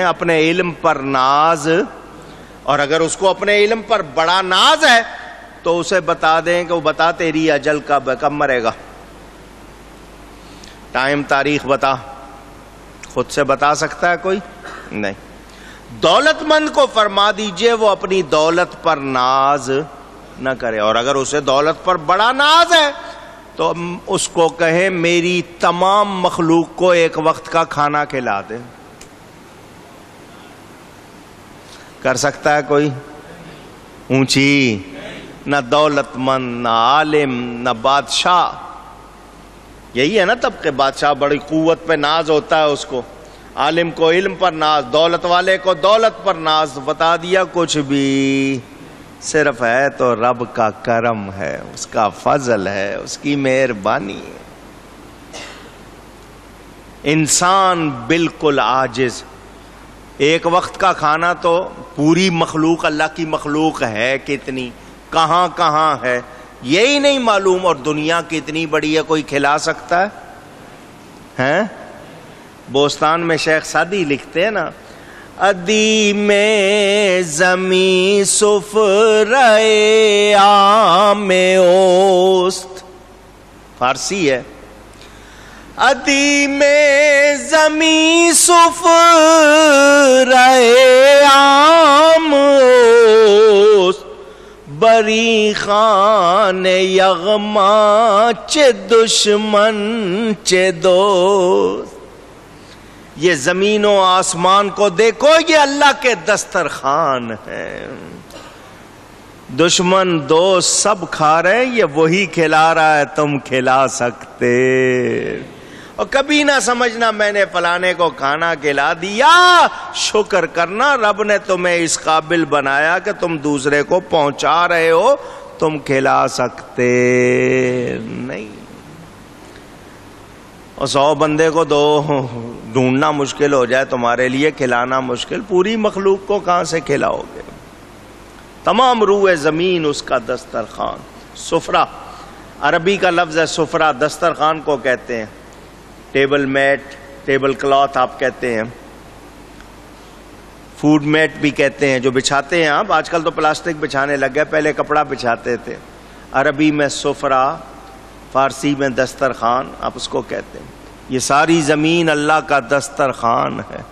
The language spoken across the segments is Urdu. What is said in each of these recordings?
اپنے علم پر ناز، اور اگر اس کو اپنے علم پر بڑا ناز ہے تو اسے بتا دیں کہ وہ بتا تیری اجل کب مرے گا، ٹائم تاریخ بتا. خود سے بتا سکتا ہے کوئی؟ نہیں. دولت مند کو فرما دیجئے وہ اپنی دولت پر ناز نہ کرے، اور اگر اسے دولت پر بڑا ناز ہے تو اس کو کہیں میری تمام مخلوق کو ایک وقت کا کھانا کھلا دے. کر سکتا ہے کوئی؟ اونچی نہ دولت مند، نہ عالم، نہ بادشاہ. یہی ہے نا طبقے. بادشاہ بڑی قوت پہ ناز ہوتا ہے اس کو، عالم کو علم پر ناز، دولت والے کو دولت پر ناز. بتا دیا کچھ بھی صرف ہے تو رب کا کرم ہے، اس کا فضل ہے، اس کی مہربانی ہے. انسان بالکل عاجز. ایک وقت کا کھانا تو پوری مخلوق، اللہ کی مخلوق ہے کتنی، کہاں کہاں ہے یہی نہیں معلوم، اور دنیا کتنی بڑی ہے کوئی کھلا سکتا ہے؟ بوستان میں شیخ سعدی لکھتے ہیں نا، ادی میں زمیں سفرے عام اوست، فارسی ہے. ادی میں زمیں سفرے عام اوست، بری خان یغما چے دشمن چے دوست. یہ زمین و آسمان کو دیکھو، یہ اللہ کے دسترخوان ہے. دشمن دوست سب کھا رہے ہیں، یہ وہی کھلا رہا ہے، تم کھلا سکتے. اور کبھی نہ سمجھنا میں نے فلانے کو کھانا کھلا دیا، شکر کرنا رب نے تمہیں اس قابل بنایا کہ تم دوسرے کو پہنچا رہے ہو، تم کھلا سکتے نہیں. اور 100 بندے کو دو، ڈھونڈنا مشکل ہو جائے تمہارے لیے، کھلانا مشکل، پوری مخلوق کو کہاں سے کھلاؤ گے؟ تمام روح زمین اس کا دسترخوان. سفرہ عربی کا لفظ ہے سفرہ، دسترخوان کو کہتے ہیں. ٹیبل میٹ، ٹیبل کلاتھ آپ کہتے ہیں، فوڈ میٹ بھی کہتے ہیں جو بچھاتے ہیں آپ. آج کل تو پلاسٹک بچھانے لگ گئے، پہلے کپڑا بچھاتے تھے. عربی میں سفرہ، فارسی میں دسترخوان آپ اس کو کہتے ہیں. یہ ساری زمین اللہ کا دسترخوان ہے.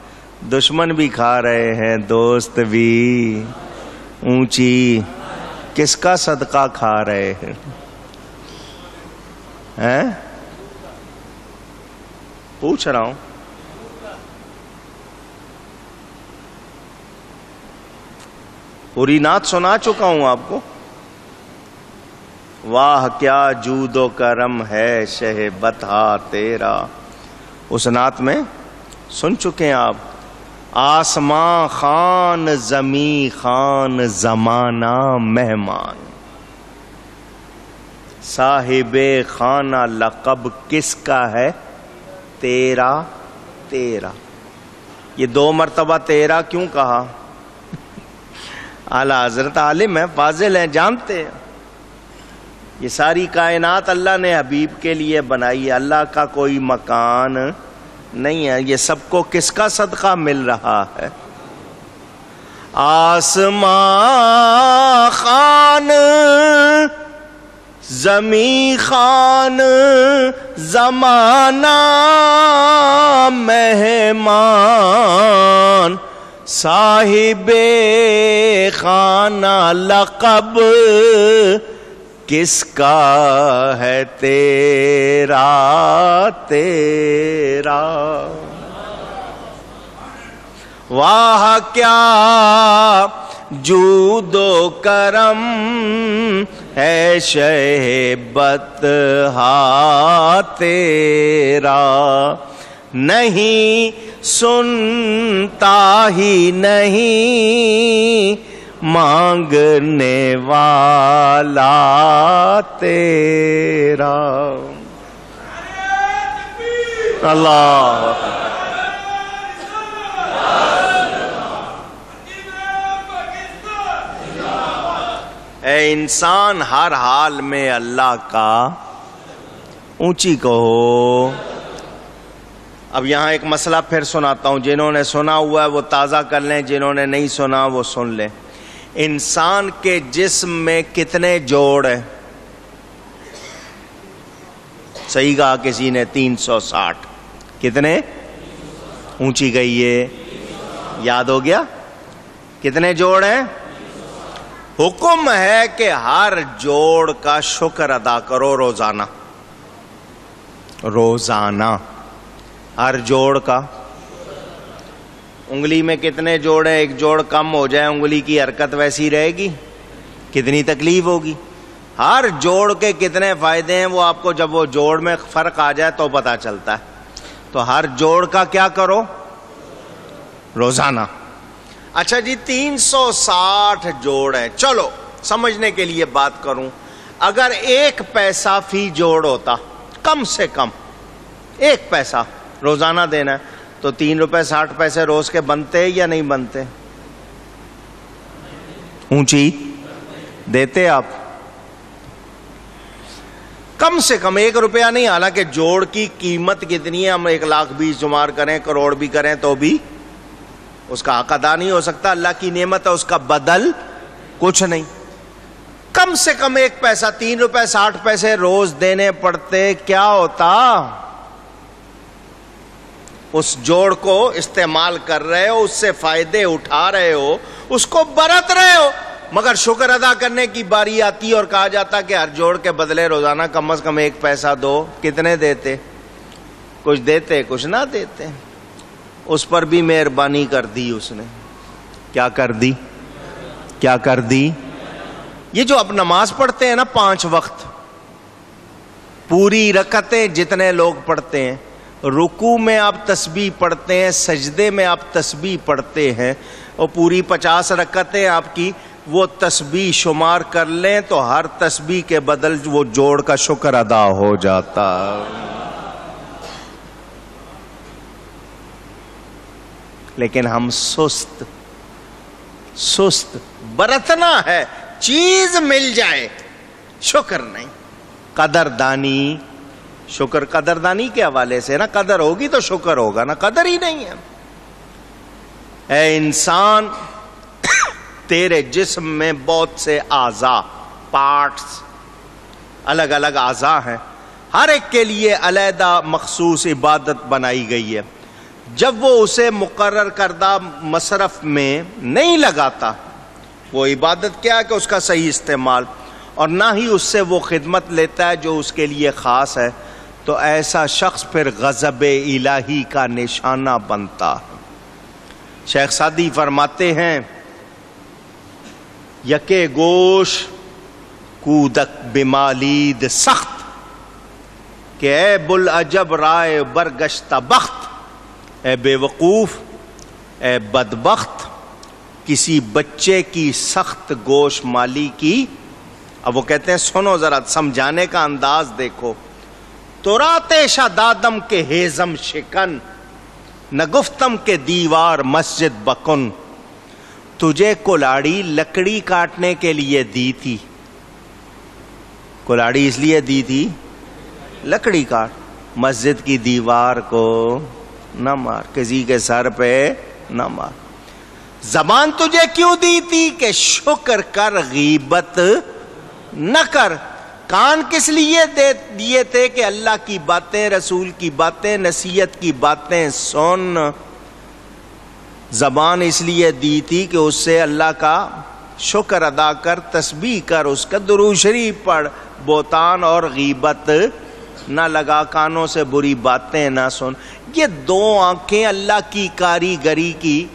دشمن بھی کھا رہے ہیں، دوست بھی. اونچی کس کا صدقہ کھا رہے ہیں؟ پوچھ رہا ہوں. پوری نعت سنا چکا ہوں آپ کو. واہ کیا جود و کرم ہے شہ بطحا تیرا، اس نعت میں سن چکے ہیں آپ. آسمان خان زمیں خان زمانہ مہمان، صاحب خانہ لقب کس کا ہے؟ تیرا تیرا. یہ 2 مرتبہ تیرا کیوں کہا؟ اعلیٰ حضرت عالم ہے، فاضل ہیں، جانتے ہیں. یہ ساری کائنات اللہ نے حبیب کے لیے بنائی ہے، اللہ کا کوئی مکان نہیں ہے. یہ سب کو کس کا صدقہ مل رہا ہے؟ آسمان خان زمیں خان زمانہ مہمان، صاحب خانہ لقب کس کا ہے؟ تیرا تیرا. واہ کیا جود و کرم ہے شہ بطحا تیرا، نہیں سنتا ہی نہیں مانگنے والا تیرا. اللہ اے انسان ہر حال میں اللہ کا اونچی کہو، اب یہاں ایک مسئلہ پھر سناتا ہوں، جنہوں نے سنا ہوا ہے وہ تازہ کر لیں، جنہوں نے نہیں سنا وہ سن لیں۔ انسان کے جسم میں کتنے جوڑ ہیں؟ صحیح کہا کسی نے 360۔ کتنے؟ اونچی گئی ہے، یاد ہو گیا؟ کتنے جوڑ ہیں؟ حکم ہے کہ ہر جوڑ کا شکر ادا کرو روزانہ، روزانہ ہر جوڑ کا۔ انگلی میں کتنے جوڑ ہیں؟ ایک جوڑ کم ہو جائے انگلی کی حرکت ویسی رہے گی؟ کتنی تکلیف ہوگی۔ ہر جوڑ کے کتنے فائدے ہیں وہ آپ کو جب وہ جوڑ میں فرق آ جائے تو پتا چلتا ہے۔ تو ہر جوڑ کا کیا کرو؟ روزانہ۔ اچھا جی 360 جوڑ ہیں، چلو سمجھنے کے لیے بات کروں، اگر 1 پیسہ فی جوڑ ہوتا، کم سے کم 1 پیسہ روزانہ دینا ہے، تو 3 روپے 60 پیسے روز کے بنتے یا نہیں بنتے؟ اونچی دیتے آپ؟ کم سے کم 1 روپیہ نہیں، حالانکہ جوڑ کی قیمت کتنی ہے، ہم 1,20,000 شمار کریں، کروڑ بھی کریں تو بھی اس کا حق ادا نہیں ہو سکتا۔ اللہ کی نعمت ہے، اس کا بدل کچھ نہیں۔ کم سے کم 1 پیسہ 3 روپے 60 پیسے روز دینے پڑتے، کیا ہوتا؟ اس جوڑ کو استعمال کر رہے ہو، اس سے فائدے اٹھا رہے ہو، اس کو برت رہے ہو، مگر شکر ادا کرنے کی باری آتی اور کہا جاتا کہ ہر جوڑ کے بدلے روزانہ کم از کم 1 پیسہ دو۔ کتنے دیتے؟ کچھ دیتے کچھ نہ دیتے۔ اس پر بھی مہربانی کر دی اس نے۔ کیا کر دی؟ کیا کر دی؟ یہ جو اب نماز پڑھتے ہیں نا 5 وقت، پوری رکعتیں جتنے لوگ پڑھتے ہیں، رکوع میں آپ تسبیح پڑھتے ہیں، سجدے میں آپ تسبیح پڑھتے ہیں، اور پوری 50 رکعتیں آپ کی وہ تسبیح شمار کر لیں تو ہر تسبیح کے بدل وہ جوڑ کا شکر ادا ہو جاتا۔ لیکن ہم سست برتنا ہے، چیز مل جائے شکر نہیں، قدردانی۔ شکر قدردانی کے حوالے سے نا، قدر ہوگی تو شکر ہوگا نا، قدر ہی نہیں ہے۔ اے انسان، تیرے جسم میں بہت سے اعضاء، پارٹس، الگ الگ اعضاء ہیں، ہر ایک کے لیے علیحدہ مخصوص عبادت بنائی گئی ہے۔ جب وہ اسے مقرر کردہ مصرف میں نہیں لگاتا، وہ عبادت کیا ہے کہ اس کا صحیح استعمال، اور نہ ہی اس سے وہ خدمت لیتا ہے جو اس کے لیے خاص ہے، تو ایسا شخص پھر غضب الہی کا نشانہ بنتا ہے۔ شیخ سعدی فرماتے ہیں، یکے گوش کودک بمالید سخت، کہ اے بلعجب رائے برگشتہ بخت، اے بے وقوف، اے بدبخت، کسی بچے کی سخت گوش مالی کی۔ اب وہ کہتے ہیں سنو ذرا، سمجھانے کا انداز دیکھو۔ تو راتِ شدادم کے ہیزم شکن، نہ گفتم کے دیوار مسجد بکن، تجھے کلاڑی لکڑی کاٹنے کے لیے دی تھی۔ کلاڑی اس لیے دی تھی لکڑی کاٹ، مسجد کی دیوار کو نہ مار، کسی کے سر پہ نہ مار۔ زبان تجھے کیوں دی تھی کہ شکر کر غیبت نہ کر۔ کان کس لیے دیے تھے کہ اللہ کی باتیں، رسول کی باتیں، نصیحت کی باتیں سن۔ زبان اس لیے دی تھی کہ اس سے اللہ کا شکر ادا کر، تسبیح کر، اس کا درود شریف پڑھ، بہتان اور غیبت نہ لگا، کانوں سے بری باتیں نہ سن۔ یہ 2 آنکھیں اللہ کی کاریگری کی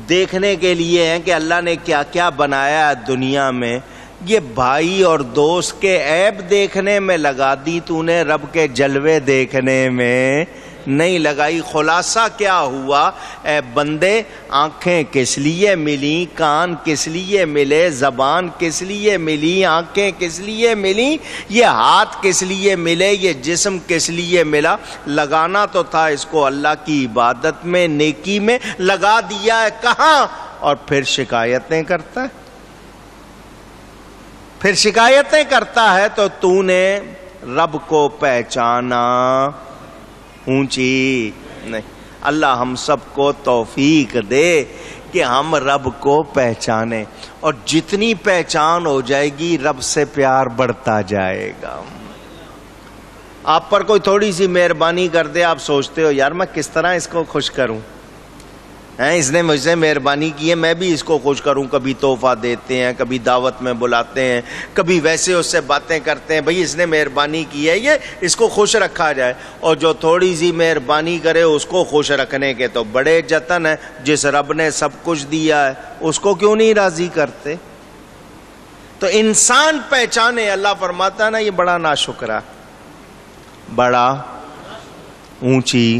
دیکھنے کے لیے ہیں کہ اللہ نے کیا کیا بنایا ہے دنیا میں۔ یہ بھائی اور دوست کے عیب دیکھنے میں لگا دی، تو نے رب کے جلوے دیکھنے میں نہیں لگائی۔ خلاصہ کیا ہوا؟ اے بندے، آنکھیں کس لیے ملی، کان کس لیے ملے، زبان کس لیے ملی، آنکھیں کس لیے ملی، یہ ہاتھ کس لیے ملے، یہ جسم کس لیے ملا؟ لگانا تو تھا اس کو اللہ کی عبادت میں، نیکی میں، لگا دیا ہے کہاں؟ اور پھر شکایتیں کرتا ہے، پھر شکایتیں کرتا ہے۔ تو نے رب کو پہچانا، اونچی نہیں۔ اللہ ہم سب کو توفیق دے کہ ہم رب کو پہچانیں، اور جتنی پہچان ہو جائے گی رب سے پیار بڑھتا جائے گا۔ آپ پر کوئی تھوڑی سی مہربانی کر دے، آپ سوچتے ہو یار میں کس طرح اس کو خوش کروں، اس نے مجھ سے مہربانی کی ہے، میں بھی اس کو خوش کروں۔ کبھی تحفہ دیتے ہیں، کبھی دعوت میں بلاتے ہیں، کبھی ویسے اس سے باتیں کرتے ہیں، بھئی اس نے مہربانی کی ہے، یہ اس کو خوش رکھا جائے۔ اور جو تھوڑی سی مہربانی کرے اس کو خوش رکھنے کے تو بڑے جتن ہیں۔ جس رب نے سب کچھ دیا ہے اس کو کیوں نہیں راضی کرتے؟ تو انسان پہچانے، اللہ فرماتا ہے نا یہ بڑا ناشکرا، بڑا اونچی۔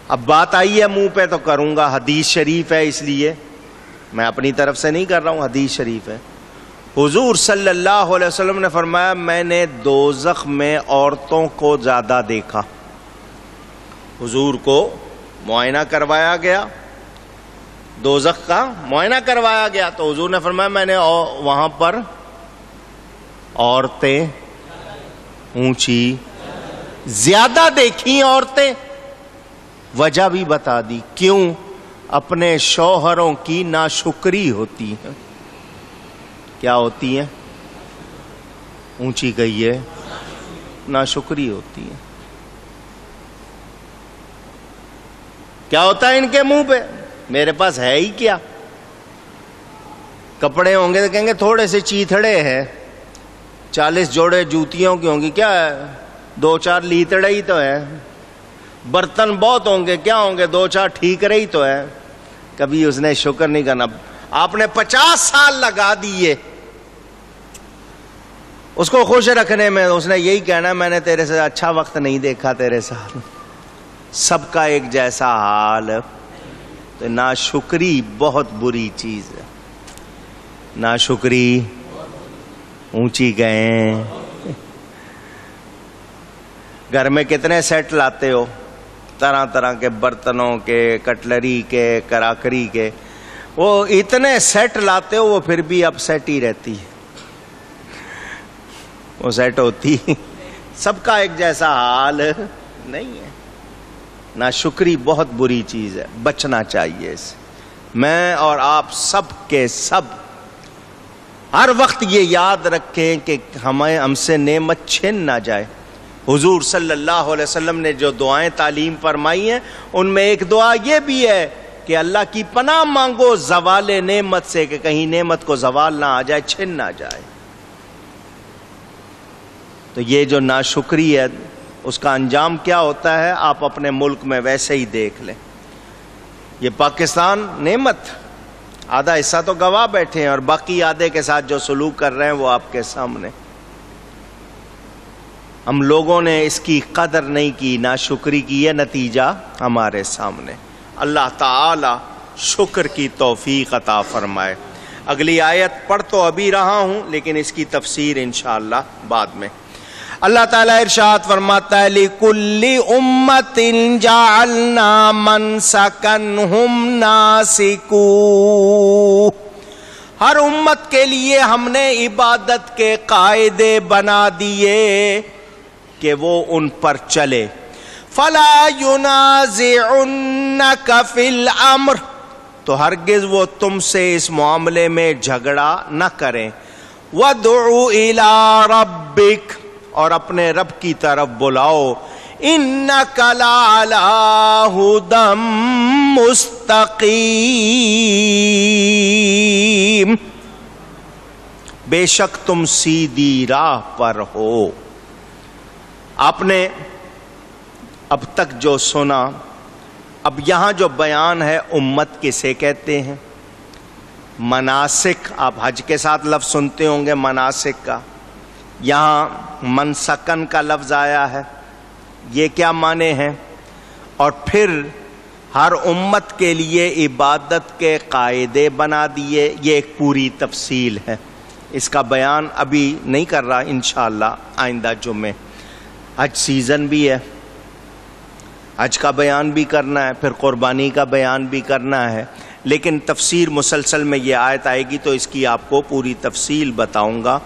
اب بات آئی ہے منہ پہ تو کروں گا، حدیث شریف ہے، اس لیے میں اپنی طرف سے نہیں کر رہا ہوں، حدیث شریف ہے۔ حضور صلی اللہ علیہ وسلم نے فرمایا میں نے دوزخ میں عورتوں کو زیادہ دیکھا۔ حضور کو معائنہ کروایا گیا، دوزخ کا معائنہ کروایا گیا، تو حضور نے فرمایا میں نے وہاں پر عورتیں اونچی زیادہ دیکھی۔ عورتیں وجہ بھی بتا دی، کیوں؟ اپنے شوہروں کی ناشکری ہوتی ہے۔ کیا ہوتی ہے؟ اونچی گئی ہے، ناشکری ہوتی ہے۔ کیا ہوتا ہے ان کے منہ پہ؟ میرے پاس ہے ہی کیا؟ کپڑے ہوں گے تو کہیں گے تھوڑے سے چیتھڑے ہیں، 40 جوڑے جوتیوں کی ہوں گی، کیا ہے 2-4 لیتڑے ہی تو ہے۔ برتن بہت ہوں گے، کیا ہوں گے 2-4 ٹھیکرے ہی تو ہے۔ کبھی اس نے شکر نہیں کرنا۔ آپ نے 50 سال لگا دیے اس کو خوش رکھنے میں، اس نے یہی کہنا میں نے تیرے سے اچھا وقت نہیں دیکھا تیرے ساتھ۔ سب کا ایک جیسا حال۔ تو ناشکری بہت بری چیز ہے، ناشکری اونچی گئے۔ گھر میں کتنے سیٹ لاتے ہو، طرح طرح کے برتنوں کے، کٹلری کے، کراکری کے، وہ اتنے سیٹ لاتے ہو وہ پھر بھی اب سیٹ ہی رہتی ہے، وہ سیٹ ہوتی۔ سب کا ایک جیسا حال نہیں ہے۔ ناشکری بہت بری چیز ہے، بچنا چاہیے اس سے۔ میں اور آپ سب کے سب ہر وقت یہ یاد رکھیں کہ ہم سے نعمت چھن نہ جائے۔ حضور صلی اللہ علیہ وسلم نے جو دعائیں تعلیم فرمائی ہیں ان میں ایک دعا یہ بھی ہے کہ اللہ کی پناہ مانگو زوال نعمت سے، کہ کہیں نعمت کو زوال نہ آ جائے، چھن نہ جائے۔ تو یہ جو ناشکری ہے اس کا انجام کیا ہوتا ہے آپ اپنے ملک میں ویسے ہی دیکھ لیں۔ یہ پاکستان نعمت، آدھا حصہ تو گواہ بیٹھے ہیں اور باقی آدھے کے ساتھ جو سلوک کر رہے ہیں وہ آپ کے سامنے۔ ہم لوگوں نے اس کی قدر نہیں کی، ناشکری کی ہے، نتیجہ ہمارے سامنے۔ اللہ تعالی شکر کی توفیق عطا فرمائے۔ اگلی آیت پڑھ تو ابھی رہا ہوں لیکن اس کی تفسیر انشاءاللہ بعد میں۔ اللہ تعالیٰ ارشاد فرماتا ہے لِكُلِّ أُمَّةٍ جَعَلْنَا مَنْسَكًا هُمْ نَاسِكُوهُ، ہر امت کے لیے ہم نے عبادت کے قاعدے بنا دیے کہ وہ ان پر چلے۔ فَلَا يُنَازِعُنَّكَ فِي الْأَمْرِ، تو ہرگز وہ تم سے اس معاملے میں جھگڑا نہ کریں۔ وَادْعُ إِلَىٰ رَبِّكَ، اور اپنے رب کی طرف بلاؤ۔ إِنَّكَ لَعَلَىٰ هُدًى مُسْتَقِيمٍ، بے شک تم سیدھی راہ پر ہو۔ آپ نے اب تک جو سنا، اب یہاں جو بیان ہے امت کسے کہتے ہیں؟ مناسک، آپ حج کے ساتھ لفظ سنتے ہوں گے مناسک کا، یہاں منسکن کا لفظ آیا ہے، یہ کیا معنی ہیں؟ اور پھر ہر امت کے لیے عبادت کے قاعدے بنا دیے، یہ ایک پوری تفصیل ہے، اس کا بیان ابھی نہیں کر رہا، انشاءاللہ آئندہ جمعے۔ حج سیزن بھی ہے، حج کا بیان بھی کرنا ہے، پھر قربانی کا بیان بھی کرنا ہے، لیکن تفسیر مسلسل میں یہ آیت آئے گی تو اس کی آپ کو پوری تفصیل بتاؤں گا۔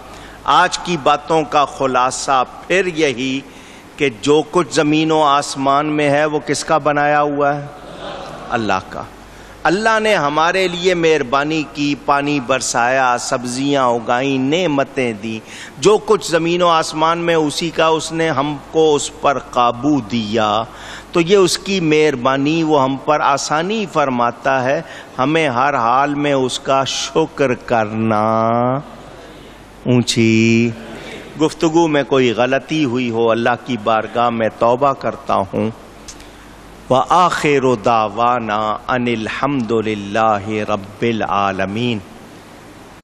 آج کی باتوں کا خلاصہ پھر یہی کہ جو کچھ زمین و آسمان میں ہے وہ کس کا بنایا ہوا ہے؟ اللہ کا۔ اللہ نے ہمارے لیے مہربانی کی، پانی برسایا، سبزیاں اگائیں، نعمتیں دی، جو کچھ زمین و آسمان میں اسی کا، اس نے ہم کو اس پر قابو دیا، تو یہ اس کی مہربانی، وہ ہم پر آسانی فرماتا ہے، ہمیں ہر حال میں اس کا شکر کرنا۔ اونچی گفتگو میں کوئی غلطی ہوئی ہو اللہ کی بارگاہ میں توبہ کرتا ہوں۔ وآخر دعوانا ان الحمد للہ رب العالمین۔